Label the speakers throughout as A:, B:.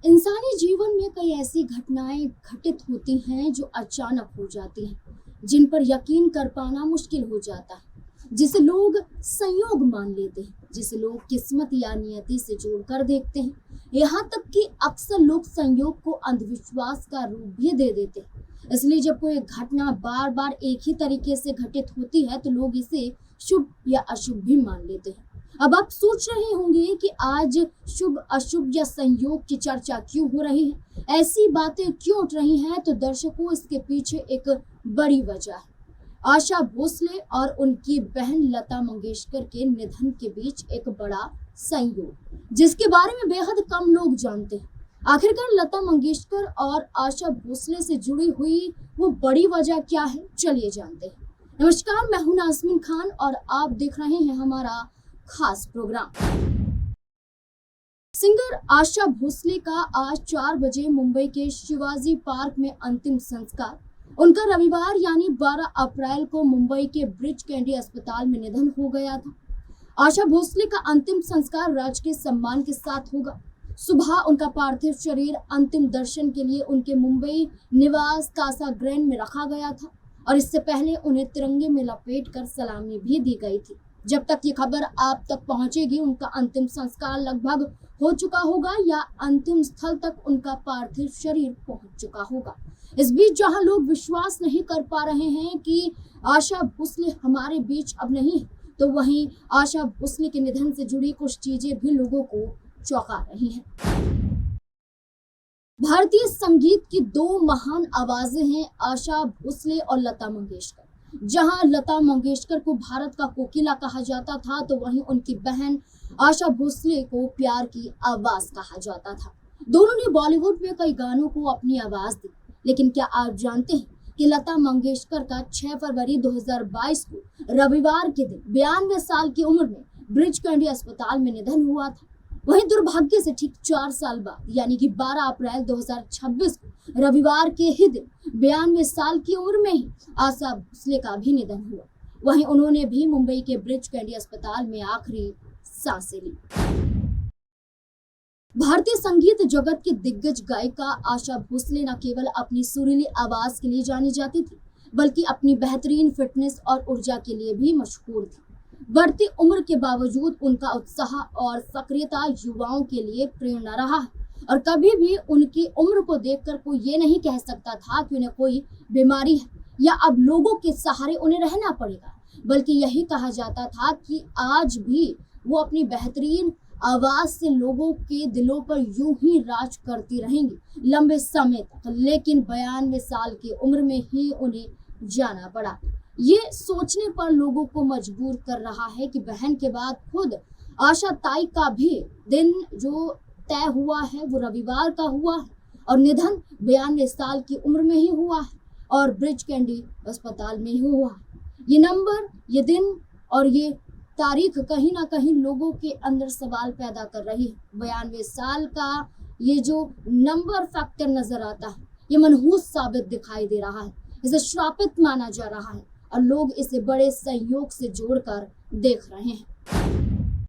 A: इंसानी जीवन में कई ऐसी घटनाएं घटित होती हैं जो अचानक हो जाती हैं, जिन पर यकीन कर पाना मुश्किल हो जाता है, जिसे लोग संयोग मान लेते हैं, जिसे लोग किस्मत या नियति से जोड़कर देखते हैं। यहाँ तक कि अक्सर लोग संयोग को अंधविश्वास का रूप भी दे देते हैं। इसलिए जब कोई घटना बार बार एक ही तरीके से घटित होती है तो लोग इसे शुभ या अशुभ भी मान लेते हैं। अब आप सोच रहे होंगे कि आज शुभ अशुभ या संयोग की चर्चा क्यों हो रही है, ऐसी बातें क्यों उठ रही हैं? तो दर्शकों, इसके पीछे एक बड़ी वजह है। आशा भोसले और उनकी बहन लता मंगेशकर के निधन के बीच एक बड़ा संयोग, जिसके बारे में बेहद कम लोग जानते हैं। आखिरकार लता मंगेशकर और आशा भोसले से जुड़ी हुई वो बड़ी वजह क्या है, चलिए जानते हैं। नमस्कार, मैं हूं नाज़मीन खान और आप देख रहे हैं हमारा खास प्रोग्राम। सिंगर आशा भोसले का आज 4 बजे मुंबई के शिवाजी पार्क में अंतिम संस्कार। उनका रविवार यानी 12 अप्रैल को मुंबई के ब्रिच कैंडी अस्पताल में निधन हो गया था। आशा भोसले का अंतिम संस्कार राजकीय सम्मान के साथ होगा। सुबह उनका पार्थिव शरीर अंतिम दर्शन के लिए उनके मुंबई निवास कासा ग्रैंड में रखा गया था और इससे पहले उन्हें तिरंगे में लपेट कर सलामी भी दी गई थी। जब तक ये खबर आप तक पहुंचेगी, उनका अंतिम संस्कार लगभग हो चुका होगा या अंतिम स्थल तक उनका पार्थिव शरीर पहुंच चुका होगा। इस बीच जहां लोग विश्वास नहीं कर पा रहे हैं कि आशा भोसले हमारे बीच अब नहीं है, तो वहीं आशा भोसले के निधन से जुड़ी कुछ चीजें भी लोगों को चौंका रही हैं। भारतीय संगीत की 2 महान आवाजें हैं, आशा भोसले और लता मंगेशकर। जहां लता मंगेशकर को भारत का कोकिला कहा जाता था, तो वहीं उनकी बहन आशा भोसले को प्यार की आवाज कहा जाता था। दोनों ने बॉलीवुड में कई गानों को अपनी आवाज दी, लेकिन क्या आप जानते हैं कि लता मंगेशकर का 6 फरवरी 2022 को रविवार के दिन 92 साल की उम्र में ब्रिच कैंडी अस्पताल में निधन हुआ था। वहीं दुर्भाग्य से ठीक 4 साल बाद यानी कि 12 अप्रैल 2026 को रविवार के ही दिन 92 साल की उम्र में ही आशा भोसले का भी निधन हुआ। वहीं उन्होंने भी मुंबई के ब्रिच कैंडी अस्पताल में आखिरी सांसें ली। भारतीय संगीत जगत की दिग्गज गायिका आशा भोसले न केवल अपनी सुरीली आवाज के लिए जानी जाती थी, बल्कि अपनी बेहतरीन फिटनेस और ऊर्जा के लिए भी मशहूर थी। बढ़ती उम्र के बावजूद उनका उत्साह और सक्रियता युवाओं के लिए प्रेरणा रहा है और कभी भी उनकी उम्र को देखकर कोई ये नहीं कह सकता था कि उन्हें कोई बीमारी है या अब लोगों के सहारे उन्हें रहना पड़ेगा, बल्कि यही कहा जाता था कि आज भी वो अपनी बेहतरीन आवाज से लोगों के दिलों पर यूं ही राज करती रहेंगी लंबे समय तक। लेकिन 92 साल की उम्र में ही उन्हें जाना पड़ा। ये सोचने पर लोगों को मजबूर कर रहा है कि बहन के बाद खुद आशा ताई का भी दिन जो तय हुआ है वो रविवार का हुआ है और निधन 92 साल की उम्र में ही हुआ है और ब्रिच कैंडी अस्पताल में ही हुआ है। ये नंबर, ये दिन और ये तारीख कहीं ना कहीं लोगों के अंदर सवाल पैदा कर रही है। 92 साल का ये जो नंबर फैक्टर नजर आता है, ये मनहूस साबित दिखाई दे रहा है, इसे श्रापित माना जा रहा है और लोग इसे बड़े संयोग से जोड़कर देख रहे हैं।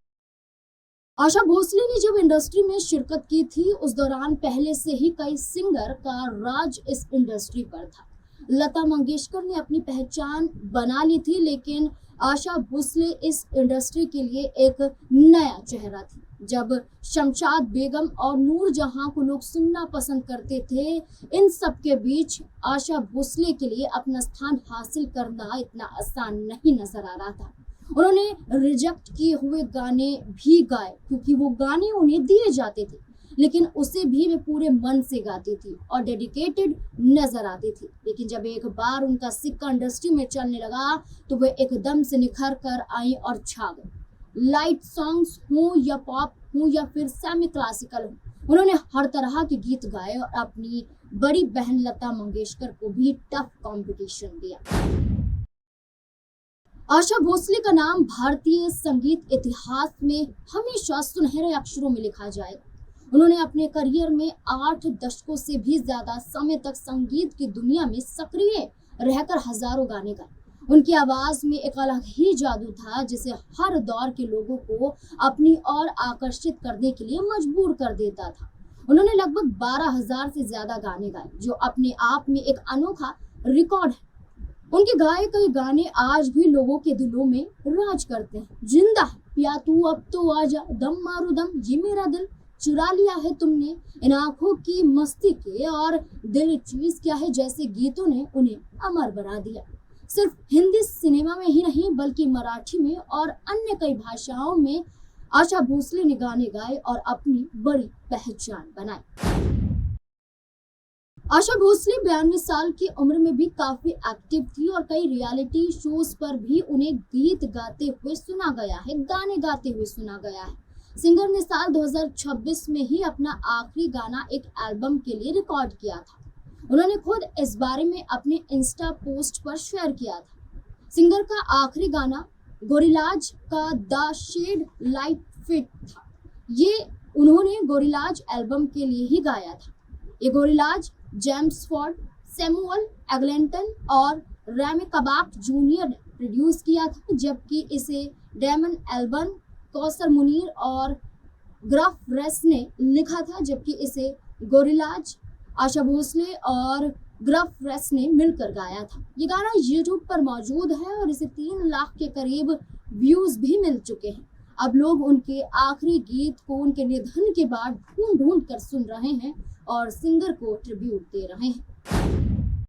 A: आशा भोसले ने जब इंडस्ट्री में शिरकत की थी, उस दौरान पहले से ही कई सिंगर का राज इस इंडस्ट्री पर था। लता मंगेशकर ने अपनी पहचान बना ली थी, लेकिन आशा भोसले इस इंडस्ट्री के लिए एक नया चेहरा थी। जब शमशाद बेगम और नूर जहां को लोग सुनना पसंद करते थे, इन सब के बीच आशा भोसले के लिए अपना स्थान हासिल करना इतना आसान नहीं नजर आ रहा था। उन्होंने रिजेक्ट किए हुए गाने भी गाए क्योंकि वो गाने उन्हें दिए जाते थे, लेकिन उसे भी वे पूरे मन से गाती थी और डेडिकेटेड नजर आती थी। लेकिन जब एक बार उनका सिक्का इंडस्ट्री में चलने लगा तो वे एकदम से निखर कर आई और छा गई। लाइट सॉन्ग्स हो या पॉप हो या फिर सेमी क्लासिकल हो, उन्होंने हर तरह के गीत गाए और अपनी बड़ी बहन लता मंगेशकर को भी टफ कंपटीशन दिया। आशा भोसले का नाम भारतीय संगीत इतिहास में हमेशा सुनहरे अक्षरों में लिखा जाएगा। उन्होंने अपने करियर में 8 दशकों से भी ज्यादा समय तक संगीत की दुनिया में सक्रिय रहकर हजारों गाने गाए। उनकी आवाज में एक अलग ही जादू था जिसे हर दौर के लोगों को अपनी ओर आकर्षित करने के लिए मजबूर कर देता था। उन्होंने लगभग 12,000 से ज्यादा गाने गाए, जो अपने आप में एक अनोखा रिकॉर्ड है। उनके गाए कई गाने आज भी लोगों के दिलों में राज करते हैं। जिंदा है, पिया तू अब तो आजा, दम मारू दम, ये मेरा दिल, चुरा लिया है तुमने, इन आंखों की मस्ती के, और दिल चीज क्या है जैसे गीतों ने उन्हें अमर बना दिया। सिर्फ हिंदी सिनेमा में ही नहीं बल्कि मराठी में और अन्य कई भाषाओं में आशा भोसले ने गाने गाए और अपनी बड़ी पहचान बनाई। आशा भोसले 92 साल की उम्र में भी काफी एक्टिव थी और कई रियलिटी शोज पर भी उन्हें गीत गाते हुए सुना गया है, गाने गाते हुए सुना गया है। सिंगर ने साल 2026 में ही अपना आखिरी गाना एक एल्बम के लिए रिकॉर्ड किया था। उन्होंने खुद इस बारे में अपने इंस्टा पोस्ट पर शेयर किया था। सिंगर का आखिरी गाना गोरिल्लाज का द शेड लाइट फिट था। ये उन्होंने गोरिल्लाज एल्बम के लिए ही गाया था। ये गोरिल्लाज जेम्स फॉर्ड, सैमुअल एग्लेंटन और रैमी कबाक जूनियर ने प्रोड्यूस किया था, जबकि इसे डैमन एल्बन, कौसर मुनीर और ग्राफ रेस ने लिखा था, जबकि इसे गोरिल्लाज, आशा भोसले और ग्राफ रेस ने मिलकर गाया था। ये गाना यूट्यूब पर मौजूद है और इसे 3 लाख के करीब व्यूज भी मिल चुके हैं। अब लोग उनके आखिरी गीत को उनके निधन के बाद ढूंढ ढूंढ कर सुन रहे हैं और सिंगर को ट्रिब्यूट दे रहे हैं।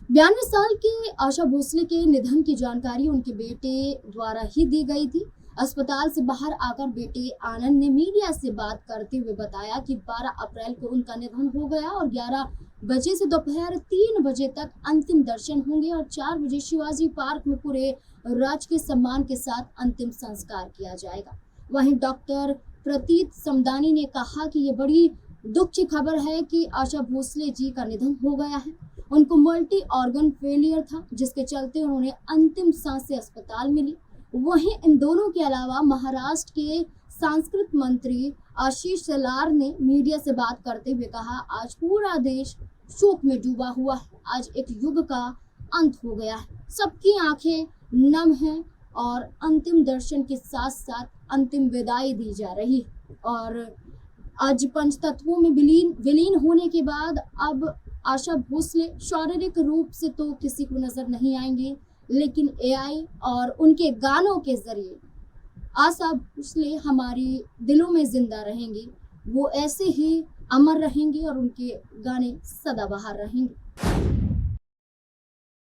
A: 92 साल की आशा भोसले के निधन की जानकारी उनके बेटे द्वारा ही दी गई थी। अस्पताल से बाहर आकर बेटे आनंद ने मीडिया से बात करते हुए बताया कि 12 अप्रैल को उनका निधन हो गया और 11 बजे से दोपहर 3 बजे तक अंतिम दर्शन होंगे और 4 बजे शिवाजी पार्क में पूरे राजकीय सम्मान के साथ अंतिम संस्कार किया जाएगा। वहीं डॉक्टर प्रतीत समदानी ने कहा कि ये बड़ी दुख की खबर है कि आशा भोसले जी का निधन हो गया है। उनको मल्टी ऑर्गन फेलियर था, जिसके चलते उन्होंने अंतिम सांसें अस्पताल में ली। वहीं इन दोनों के अलावा महाराष्ट्र के सांस्कृतिक मंत्री आशीष शेलार ने मीडिया से बात करते हुए कहा, आज पूरा देश शोक में डूबा हुआ है। आज एक युग का अंत हो गया है। सबकी आंखें नम हैं और अंतिम दर्शन के साथ साथ अंतिम विदाई दी जा रही है। और आज पंचतत्वों में विलीन होने के बाद अब आशा भोसले शारीरिक रूप से तो किसी को नजर नहीं आएंगे, लेकिन एआई और उनके गानों के जरिए आशा भोसले हमारे दिलों में जिंदा रहेंगी। वो ऐसे ही अमर रहेंगे और उनके गाने सदाबहार रहेंगे।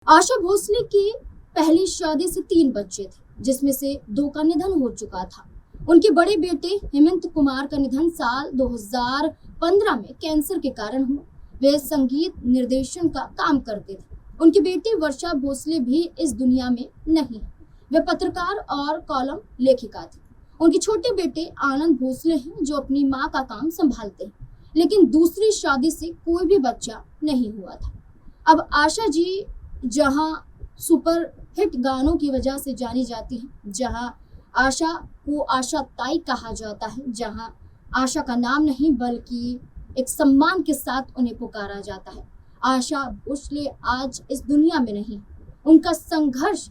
A: आशा भोसले की पहली शादी से 3 बच्चे थे, जिसमें से 2 का निधन हो चुका था। उनके बड़े बेटे हेमंत कुमार का निधन साल 2015 में कैंसर के कारण हुआ। वे संगीत निर्देशन का काम करते थे। उनकी बेटी वर्षा भोसले भी इस दुनिया में नहीं है। वे पत्रकार और कॉलम लेखिका थी। उनके छोटे बेटे आनंद भोसले हैं, जो अपनी मां का काम संभालते हैं, लेकिन दूसरी शादी से कोई भी बच्चा नहीं हुआ था। अब आशा जी जहां सुपर हिट गानों की वजह से जानी जाती हैं, जहां आशा को आशा ताई कहा जाता है, जहां आशा का नाम नहीं बल्कि एक सम्मान के साथ उन्हें पुकारा जाता है, आशा भोसले आज इस दुनिया में नहीं। उनका संघर्ष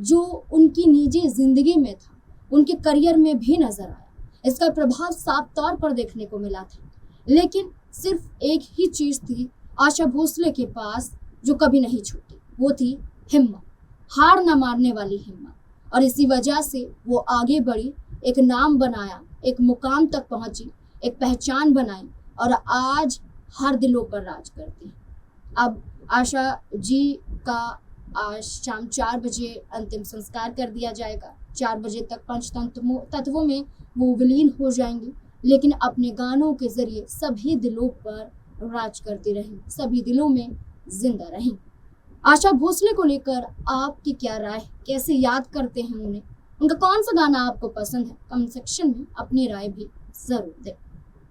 A: जो उनकी निजी जिंदगी में था, उनके करियर में भी नजर आया। इसका प्रभाव साफ तौर पर देखने को मिला था। लेकिन सिर्फ एक ही चीज थी आशा भोसले के पास जो कभी नहीं छूटी, वो थी हिम्मत, हार न मारने वाली हिम्मत। और इसी वजह से वो आगे बढ़ी, एक नाम बनाया, एक मुकाम तक पहुंची, एक पहचान बनाई और आज हर दिलों पर राज करती है। अब आशा जी का आज शाम 4 बजे अंतिम संस्कार कर दिया जाएगा। 4 बजे तक पंचतत्वों में वो विलीन हो जाएंगी, लेकिन अपने गानों के जरिए सभी दिलों पर राज करती रहेंगी, सभी दिलों में जिंदा रहेंगी। आशा भोसले को लेकर आपकी क्या राय है? कैसे याद करते हैं उन्हें? उनका कौन सा गाना आपको पसंद है? कमेंट सेक्शन में अपनी राय भी जरूर दें।